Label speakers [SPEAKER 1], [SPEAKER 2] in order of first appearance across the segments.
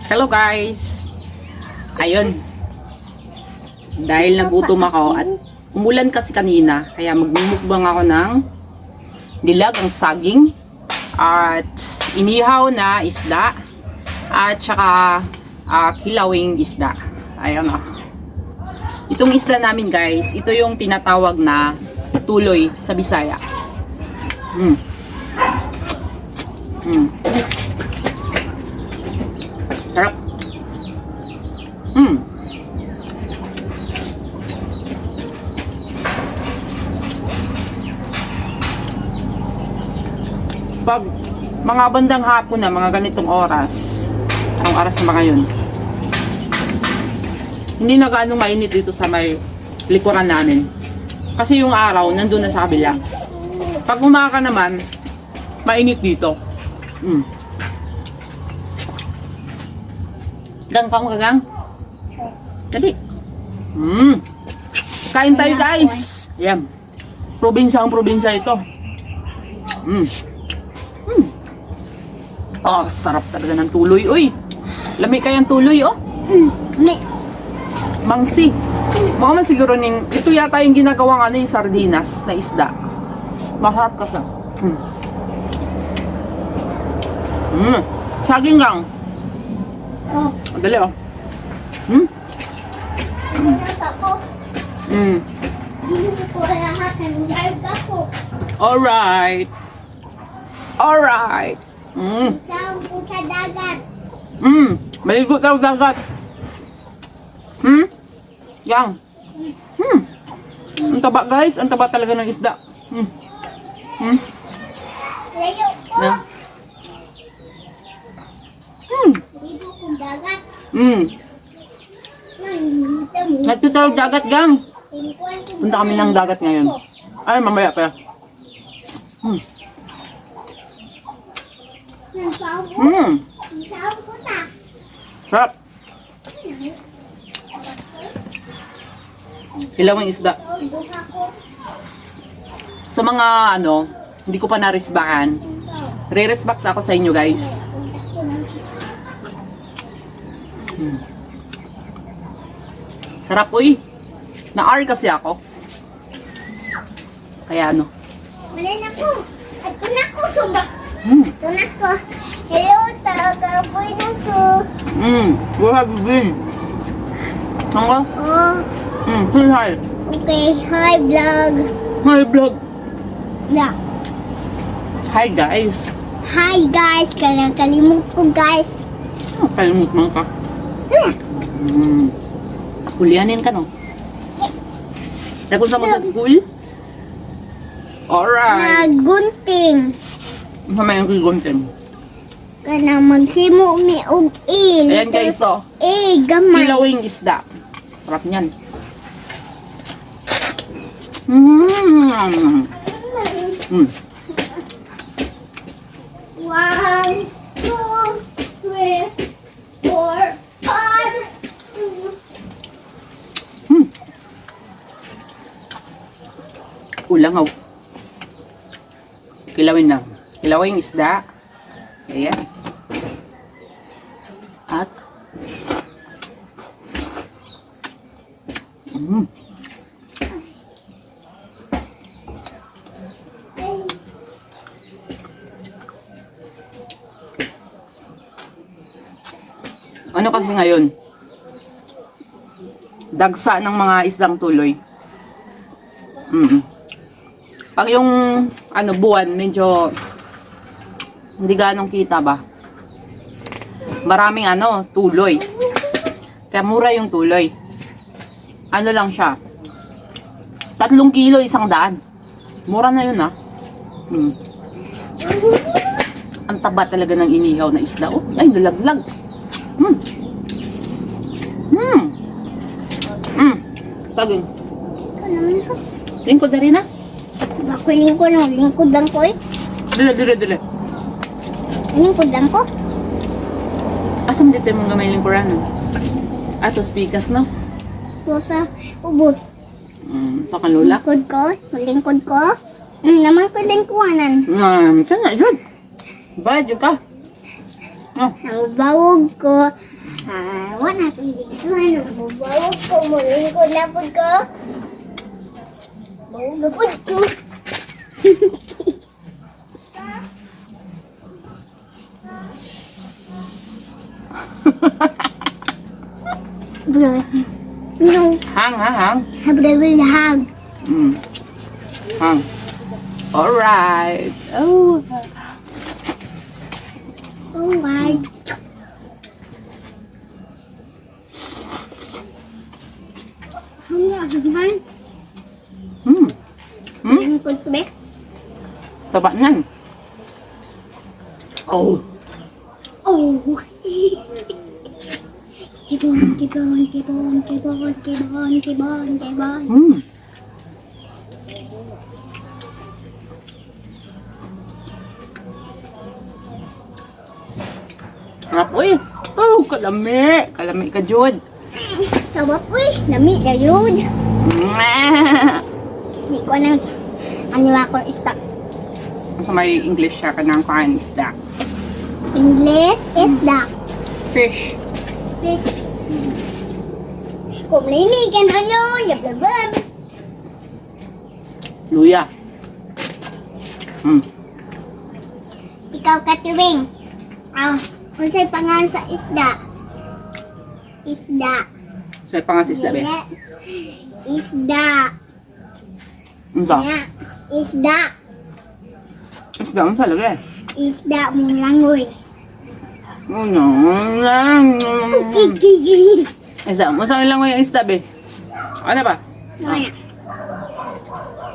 [SPEAKER 1] Hello guys! Ayun. Dahil nagutom ako at umulan kasi kanina, kaya magmumukbang ako ng nilagang saging at inihaw na isda at saka kilawing isda. Ayun o. Itong isda namin guys, ito yung tinatawag na tuloy sa Bisaya. Sarap. Pag mga bandang hapon na, mga ganitong oras, anong oras na mga yun? Hindi na gaano mainit dito sa may likuran namin. Kasi yung araw, nandun na sa kabila. Pag umaga naman, mainit dito. Gang ka mo kagang? Dali. Kain tayo guys. Ayan. Probinsya ang probinsya ito. Oh, sarap talaga ng tuloy. Uy, lami kayang tuloy, oh. Mangsi. Baka man siguro ito yata yung ginagawang yung sardinas na isda. Masarap ka siya. Saging gang.
[SPEAKER 2] Oh.
[SPEAKER 1] Dali, oh. Alright. Alright.
[SPEAKER 2] Saan po sa dagat?
[SPEAKER 1] Maligo daw dagat. Yang. Ang taba guys, ang taba talaga ng isda.
[SPEAKER 2] Layo po.
[SPEAKER 1] Na.
[SPEAKER 2] Dito po dagat.
[SPEAKER 1] Nagtutawag dagat gang. Punta kami ng dagat ngayon. Ay, mamaya pa.
[SPEAKER 2] Saan po ta?
[SPEAKER 1] Sarap. Kilawang isda. Sa mga hindi ko pa narisbakan. Re-resback ako sa inyo guys. Sarap uy. Na-R kasi ako. Kaya
[SPEAKER 2] Malay na ko. At ko sumba. Ito na ko. Hello, tagapoy na ko.
[SPEAKER 1] Go have a been. Ano?
[SPEAKER 2] Oh,
[SPEAKER 1] Say hi.
[SPEAKER 2] okay. Hi, vlog.
[SPEAKER 1] Hi vlog.
[SPEAKER 2] Yeah.
[SPEAKER 1] Hi guys.
[SPEAKER 2] Hi, guys. Kalimut ko, guys.
[SPEAKER 1] Kalimut man ka. Kulianin ka no? Nakunsa mo sa school? Alright.
[SPEAKER 2] Nagunting.
[SPEAKER 1] Mamaya yung kiguntin.
[SPEAKER 2] Kana maghimo mi og il.
[SPEAKER 1] Ayan guys, oh.
[SPEAKER 2] Gamay.
[SPEAKER 1] Kilawing isda. Sarap niyan.
[SPEAKER 2] One, two, three, four, five.
[SPEAKER 1] Ulangaw. Kilawin lang. Kilawing isda. Ayan. At ano kasi ngayon? Dagsa ng mga isdang tuloy. Pag yung buwan medyo hindi ganong kita ba? Maraming tuloy. Kaya mura yung tuloy. Ano lang siya? 3 kilo 100. Mura na yun Ang taba talaga ng inihaw na isda. Oh, ay nalaglag. Saging.
[SPEAKER 2] Kanaman ko.
[SPEAKER 1] Lingkod na rin
[SPEAKER 2] Bako lingkod no, lingkod lang ko eh.
[SPEAKER 1] Dile.
[SPEAKER 2] Lingkod lang ko.
[SPEAKER 1] Asam dito mong gamay lingkuran. Atos pikas no?
[SPEAKER 2] Sa ubos.
[SPEAKER 1] Pakalula.
[SPEAKER 2] Lingkod ko. Naman ko din kuwanan.
[SPEAKER 1] Sana, yun. Bayad yun ka.
[SPEAKER 2] Ang bawog ko, Wala natin dito. Ano? Mabawag ko. Muling ko. Lapod ko. Bawag lapod ko. Bro. No.
[SPEAKER 1] Hang ha, hang.
[SPEAKER 2] Habra will hug.
[SPEAKER 1] Hang. Alright. Oh.
[SPEAKER 2] Oh my. Không nhớ được không? Mình còn bé.
[SPEAKER 1] Taba yan. Oh.
[SPEAKER 2] Oh. Kibon, kibon, kibon, kibon, kibon, kibon, kibon.
[SPEAKER 1] Harap, uy. Oh, kalami. Kalami ka, Jud.
[SPEAKER 2] Sabap, uy. Lami na yun. Hindi ko nang ano ako isda.
[SPEAKER 1] Sa may English siya ka ng kain isda.
[SPEAKER 2] English isda.
[SPEAKER 1] Fish.
[SPEAKER 2] Fish. Kung linigan na yun, yablabab.
[SPEAKER 1] Luya.
[SPEAKER 2] Ikaw katuwing. Kung sa'y pangalan sa isda. Isda.
[SPEAKER 1] So, pangas isda, be.
[SPEAKER 2] Isda.
[SPEAKER 1] Unsa?
[SPEAKER 2] Nga. Isda.
[SPEAKER 1] Isda, unsa lagi?
[SPEAKER 2] Isda mong langoy.
[SPEAKER 1] Isda, unsa lang mo yung isda, be? Ano ba?
[SPEAKER 2] Wala.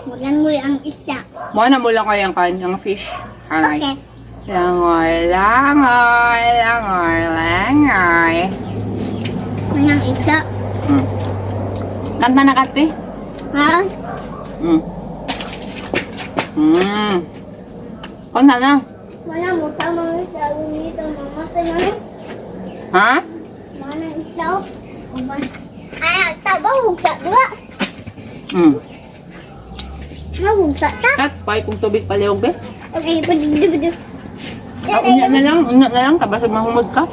[SPEAKER 2] Mulangoy ang isda.
[SPEAKER 1] Muna mo lang kayo ang kanyang fish. Alright.
[SPEAKER 2] Okay.
[SPEAKER 1] Langoy, langoy, langoy, langoy.
[SPEAKER 2] Manang isda.
[SPEAKER 1] Kanta na, Katpe?
[SPEAKER 2] Ha?
[SPEAKER 1] Kanta na.
[SPEAKER 2] Wala mo tamang isda. Dito mamatay na rin.
[SPEAKER 1] Ha?
[SPEAKER 2] Manang isda. Tabawag sa diba? Mawag sa ta.
[SPEAKER 1] Kat, pay kong tubig palihog, be.
[SPEAKER 2] Okay, pwede.
[SPEAKER 1] Unya na lang, kabasag mahumod ka.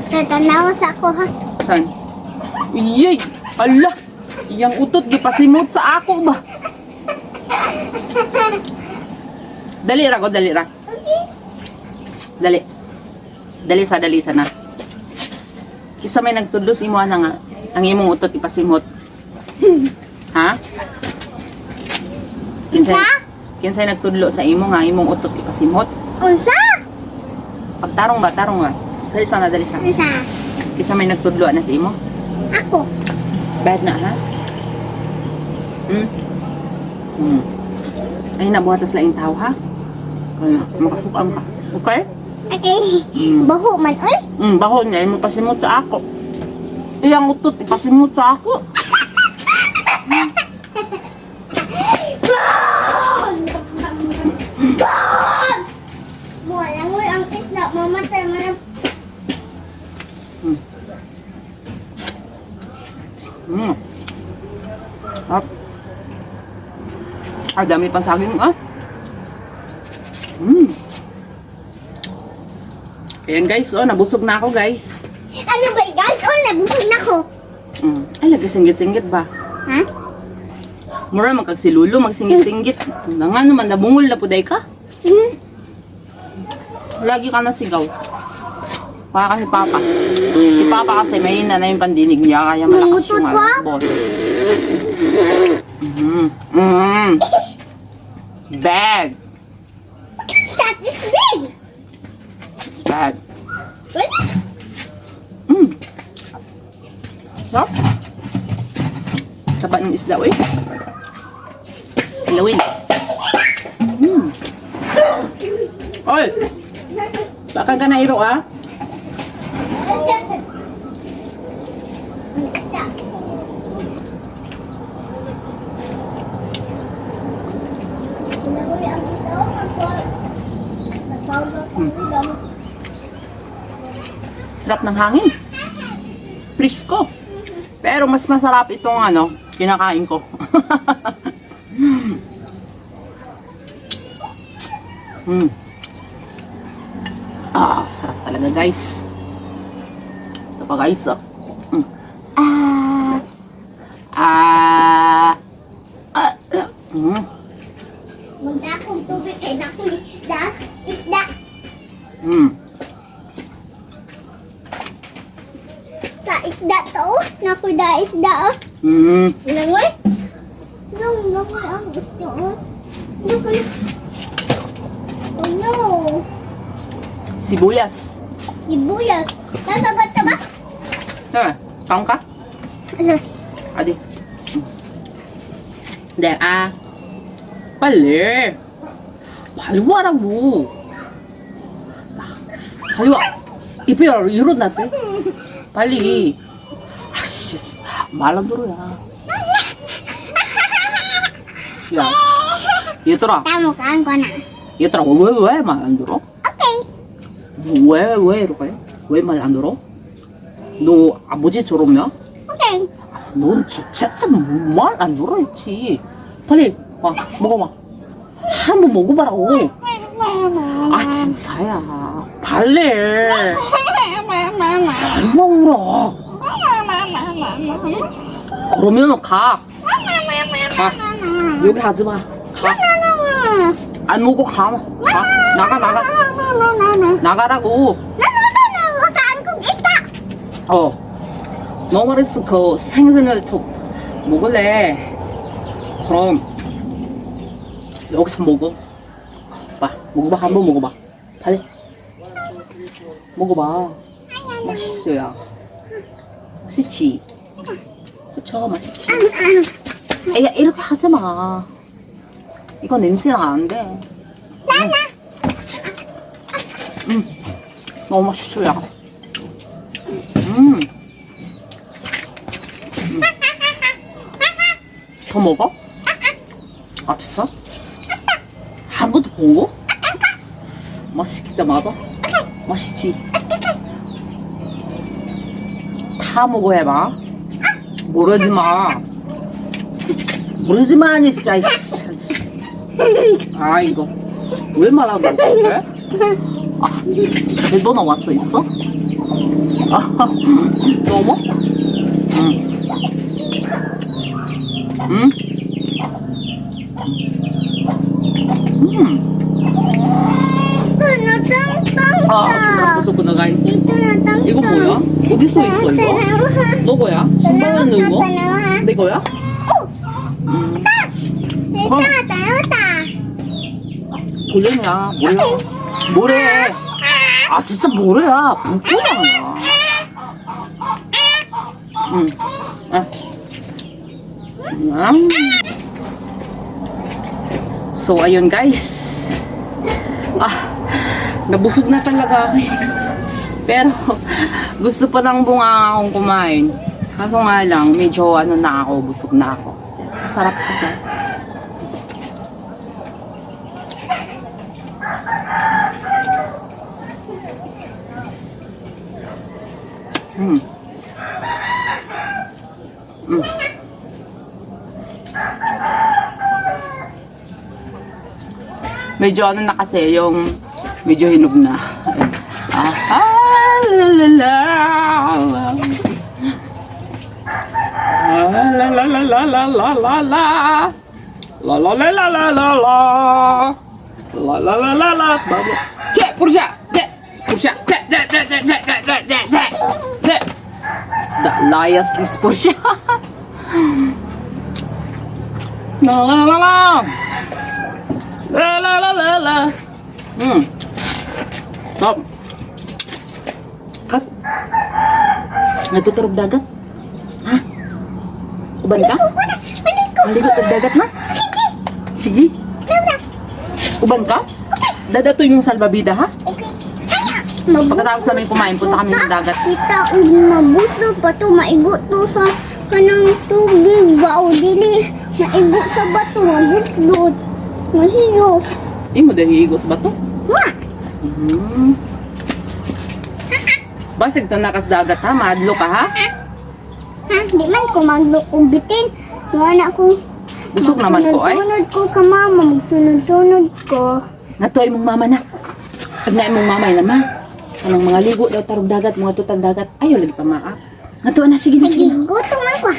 [SPEAKER 2] Tatanawa sa ako ha.
[SPEAKER 1] San? Iyay! Ala! Iyang utot, gipasimot sa ako ba? Dali ra ko, dali ra.
[SPEAKER 2] Okay.
[SPEAKER 1] Dali. Dali sa na. Kisa may nagtudlos imo na nga, ang imong utot ipasimot. Ha?
[SPEAKER 2] Unsa?
[SPEAKER 1] Kinsay nagtudlo sa imo nga imong utot ipasimot.
[SPEAKER 2] Unsa?
[SPEAKER 1] Pagtarong ba, tarong nga. Dali sana, dali sana.
[SPEAKER 2] Unsa?
[SPEAKER 1] Kisa may nagtudlo na sa imo.
[SPEAKER 2] Ako.
[SPEAKER 1] Bad na, ha? Ay, nabuhatas lang yung tao, ha? Kaya, makasukam ka. Okay?
[SPEAKER 2] Okay. Baho man, oy.
[SPEAKER 1] Baho niya, ay mapasimot sa ako. Iyang utot, ipasimot sa ako.
[SPEAKER 2] Langoy ang isda, mamatay man.
[SPEAKER 1] Hop. Ay, dami pang saging, ah. Ayan guys, oh, nabusog na ako guys.
[SPEAKER 2] Ano ba guys? Oh, nabusog na ko.
[SPEAKER 1] Ay, lagi-singgit-singgit ba?
[SPEAKER 2] Ha?
[SPEAKER 1] Mura, magkagsilulo, magsinggit-singgit. Na nga naman, nabungol na po day ka. Lagi ka nasigaw. Para kasi Papa. Si Papa kasi mahina na yung pandinig niya, kaya malakas yung boses. Bad.
[SPEAKER 2] That is big.
[SPEAKER 1] Bad.
[SPEAKER 2] What?
[SPEAKER 1] Sarap. Taba ng isda, uy. Ilawin. Oy! Baka ka na iro, ah.
[SPEAKER 2] Langoy ang isda, nagpawag ako ng damo.
[SPEAKER 1] Sarap ng hangin. Presko. Pero mas masarap itong ano, kinakain ko. Sarap talaga guys. pa guys. Mm. Ah. Ah. Ah. Mm.
[SPEAKER 2] Magdakong tubig kay nakoy isda.
[SPEAKER 1] Mm.
[SPEAKER 2] Sa isda to, nakoy da isda.
[SPEAKER 1] Mm.
[SPEAKER 2] Langoy? Langoy ang isda. Langoy. Oh no.
[SPEAKER 1] Sibuyas.
[SPEAKER 2] Ibulas. Nasa bata ba?
[SPEAKER 1] Ha, kaon ka?
[SPEAKER 2] Ano?
[SPEAKER 1] Adi. Hindi, Pali. Paliwara고. Paliwa. 이쁘요, 이런 나한테. 빨리. 아씨, 말 안 들어, 야. 얘들아,
[SPEAKER 2] Tamo ka ang na.
[SPEAKER 1] 얘들아, 왜 말 안 들어?
[SPEAKER 2] Okay.
[SPEAKER 1] 왜 이렇게? 왜 말 안 들어? 너 아버지 졸업이야?
[SPEAKER 2] Okay.
[SPEAKER 1] 넌 진짜 말 안 들어 했지. 빨리 와 먹어봐. 한번 먹어봐라고. 아 진짜야. 달래. 안 먹으라. 그러면 가. 가. 여기 하지 마. 가. 안 먹고 가. 가. 나가. 나가라고. 너 말했어. 그 생선을 좀 먹을래. 그럼 여기서 먹어. 먹어봐. 한번 먹어봐. 빨리. 먹어봐. 맛있어요. 맛있지? 그쵸? 맛있지? 야, 이렇게 하지 마. 이거 냄새 나는데. 너무 맛있어요. 더 먹어? 아, 됐어? 한 번도 먹어? 맛있겠다, 맞아? 맛있지? 다 먹어야 봐. 모르지 마. 모르지 마, 아니, 진짜. 아, 이거. 왜 말하는 거야? 아, 너 나왔어, 있어? 아, 너무? 응? 아, 수박 busog na guys. 이거 뭐야? 어디서 있어 이거? 너 거야? 신발에 넣은 거? 내 거야? 돌려냐? 몰라. 뭐래? 아 진짜 뭐래야? 불편하냐? So ayun guys. Nabusog na talaga ako. Pero gusto pa lang bunga akong kumain. Kaso nga lang, medyo na ako, busog na ako. Masarap kasi. Medyo na kasi, yung medyo hinog na. Cek, Pursha! Cek! Pursha! Cek! Cek! Cek! Cek! Cek! Cek! Cek! Cek! Cek! Cek! Da layas lis Pursha! La la la la! La la la la la! Stop! Kat! Nagtuturog dagat? Ha? Uban ka? Maligot ang dagat na? Sige. Uban ka? Dadatoy mong salbabida ha? Pagkatapos namin kumain, punta kami sa dagat.
[SPEAKER 2] Kita mabuso pa to, maigo to sa kanang tubig ba o dili. Maigo sa bato, mabusdot. Mahiyok.
[SPEAKER 1] Di mo dahil higo sa bato?
[SPEAKER 2] Ha?
[SPEAKER 1] Basig to nakas dagat ha? Maadlo ka ha?
[SPEAKER 2] Ha? Di man ko maglukubitin. Wala ko.
[SPEAKER 1] Busog naman ko ay.
[SPEAKER 2] Magsunod ko ka mama, magsunod-sunod ko.
[SPEAKER 1] Natuay mong mama na. Pag na mong mama na ma. Ha? Kanang mga ligo daw tarong dagat, mga tutang dagat. Ayaw lagi pa maap. Nga na, sige na, sige.
[SPEAKER 2] Gutom ako.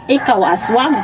[SPEAKER 1] Ikaw, aswang.